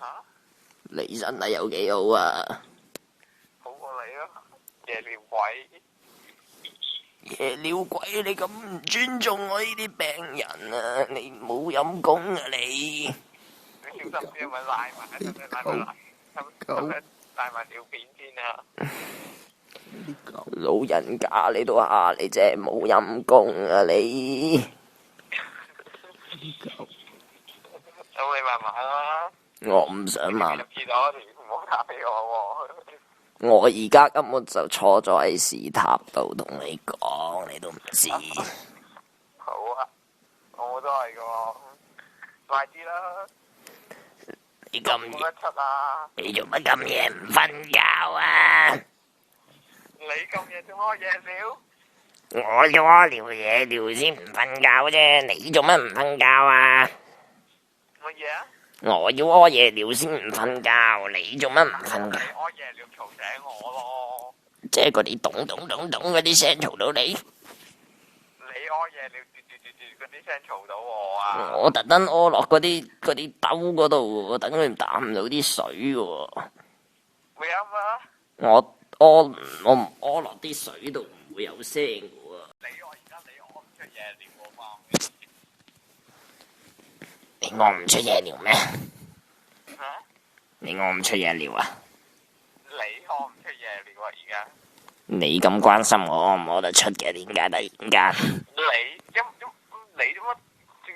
嚇？你身體有幾好啊？好過你咯，夜尿鬼。夜尿鬼，你咁唔尊重我呢啲病人啊！你冇陰功啊你！你小心啲，係咪賴埋？係咪賴埋賴？係咪賴埋條片先啊？老人家你都話你真係冇陰功啊你！咁你慢慢啦。我唔想慢。入廁所時唔好打俾我喎。我而家根本就坐咗喺屎塔度同你講，你都唔知。好啊，我都係噶喎，快啲啦！你咁冇得出啊！你做乜咁夜唔瞓覺啊？你咁夜仲屙夜尿？我屙尿夜尿先唔瞓覺啫，你做乜唔瞓覺啊？乜嘢啊？我要屙夜尿先唔瞓覺，你做乜唔瞓覺？你屙夜尿嘈醒我咯！即係嗰啲咚咚咚咚嗰啲聲嘈到你。你屙夜尿嘟嘟嘟嘟嗰啲聲嘈到我啊！我特登屙落嗰啲兜嗰度，等佢打唔到啲水喎。會啱啊！我唔屙落啲水度唔會有聲嘅喎。而家你屙唔出夜尿喎嘛？你屙唔出夜尿咩？嚇？你屙唔出夜尿啊？你屙唔出夜尿啊？而家你咁關心我屙唔屙得出嘅？點解突然間？你做乜？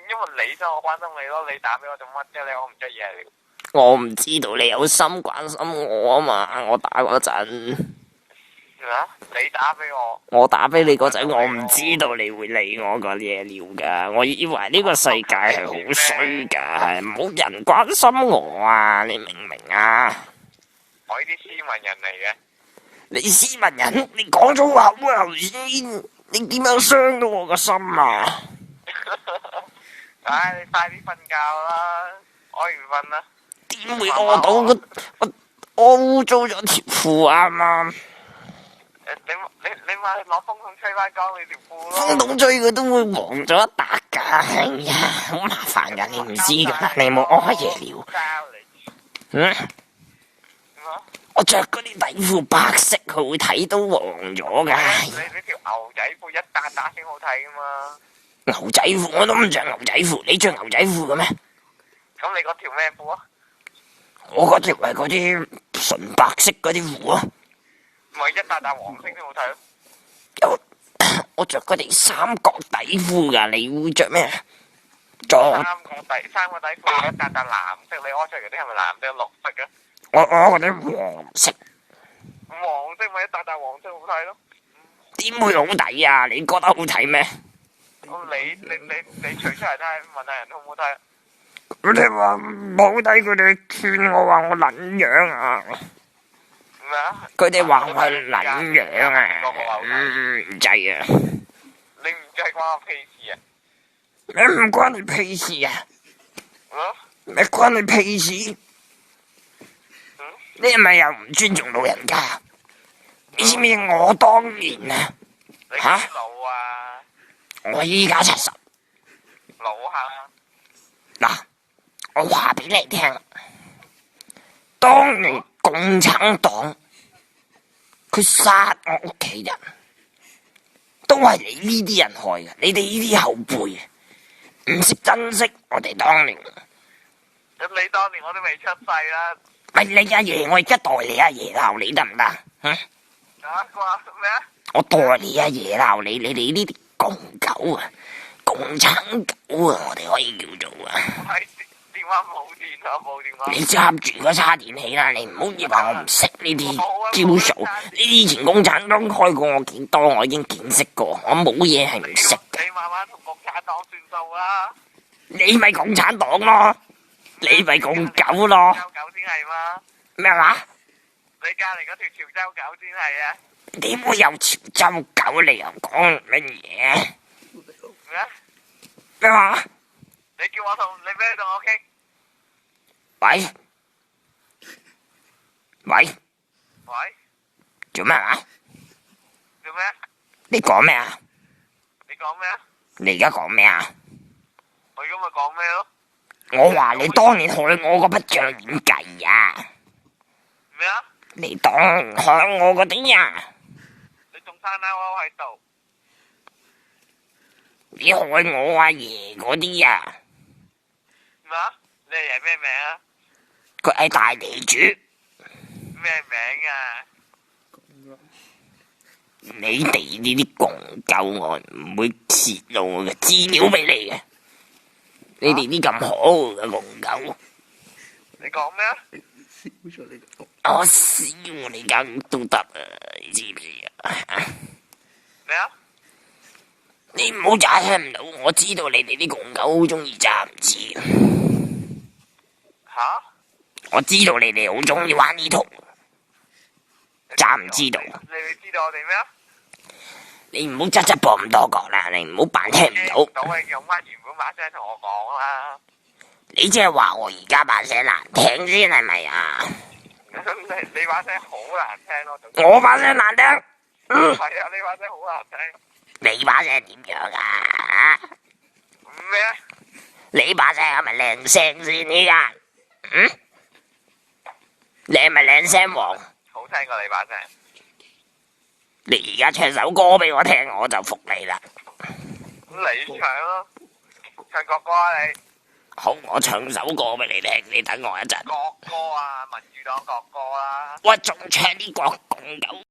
因為你所以我關心你咯。你打俾我做乜啫？你屙唔出夜尿？我唔知道你有心關心我啊嘛！我打嗰陣。嚇？你打俾我？我打俾你嗰陣，我唔知道你會理我個夜尿噶，我以為呢個世界係好衰噶，係冇人關心我啊！你明唔明啊？我呢啲斯文人嚟嘅。你斯文人，你講粗口啊頭先，你點樣傷到我個心啊？唉，你快啲瞓覺啦，屙完瞓啦。點會屙到我污糟咗條褲啊嘛？你咪攞風筒吹翻乾你條褲咯。風筒吹佢都會黃咗一笪噶，哎呀，好麻煩噶，你唔知噶，你冇屙夜尿。嗯？我着嗰啲底褲白色，佢會睇到黃咗噶。你條牛仔褲一笪笪先好睇噶嘛？牛仔褲我都唔着牛仔褲，你着牛仔褲嘅咩？咁你嗰條咩褲啊？我嗰條係嗰啲純白色嗰啲褲啊。咪一笪笪黃色先好睇咯。我着嗰啲三角底褲噶，你會着咩？三個底褲一笪笪藍色，你屙出嚟嗰啲係咪藍色、綠色嘅？我嗰啲黃色。黃色咪一笪笪黃色好睇咯。點會好睇啊？你覺得好睇咩？你除出嚟睇下，問下人好唔好睇啊？佢哋話唔好睇，佢哋勸我話我撚樣啊！咩啊？佢哋話我係撚樣啊！唔制啊！你唔制關我屁事啊？咩唔關你屁事啊？咩關你屁事？你係咪又唔尊重老人家？你知唔知我當年啊？嚇？老啊！我依家70。老下。嗱，我話俾你聽，當年共產黨佢殺我屋企人，都係你呢啲人害嘅，你哋呢啲後輩唔識珍惜我哋當年。咁你當年我都未出世啦。喂，你阿爺，我而家代你阿爺鬧你得唔得？話咩啊？我代你阿爺鬧你，你哋呢啲共狗啊，共產狗啊，我哋可以叫做啊。電話冇電啊，冇電話。你揸住個叉電器啦，你唔好以為我唔識呢啲招數。呢啲以前共產黨開過我幾多，我已經見識過，我冇嘢係唔識嘅。你慢慢同共產黨算數啦。你咪共產黨咯，你咪共狗咯。潮州狗先係嘛？咩話？你隔離嗰條潮州狗先係啊？點會有潮州狗？你又講乜嘢？咩？咩話？你叫我同你咩同我傾？喂喂，做咩啊？做咩？你講咩啊？你講咩啊？你而家講咩啊？我而家咪講咩咯？我話你當年害我嗰筆賬點計啊？咩啊？你當年害我嗰啲啊？你仲生勾勾喺度？你害我阿爺嗰啲啊？咩啊？你阿爺咩名啊？佢係大地主。咩名啊？你哋呢啲共救我唔會泄露我嘅資料俾你嘅。你哋啲咁好嘅共救，你講咩啊？我燒你間屋都得啊！你知唔知啊？咩啊？你唔好詐聽唔到，我知道你哋啲共救好中意詐唔知。吓？我知道你哋好中意玩呢套，詐唔知道。你知道我哋咩啊？你唔好側側膊咁多講啦，你唔好扮聽唔到。到你用翻原本把聲同我講啦。你即係話我而家把聲難聽先係咪啊？你把聲好難聽咯。我把聲難聽？係啊，你把聲好難聽。你把聲點樣啊？咩啊？你把聲係咪靚聲先呢家？你係咪靚聲王？好聽過你把聲。你而家唱首歌俾我聽，我就服你啦。你唱咯，唱國歌啊你。好，我唱首歌俾你聽，你等我一陣。國歌啊，民主黨國歌啦。我仲唱啲國共狗。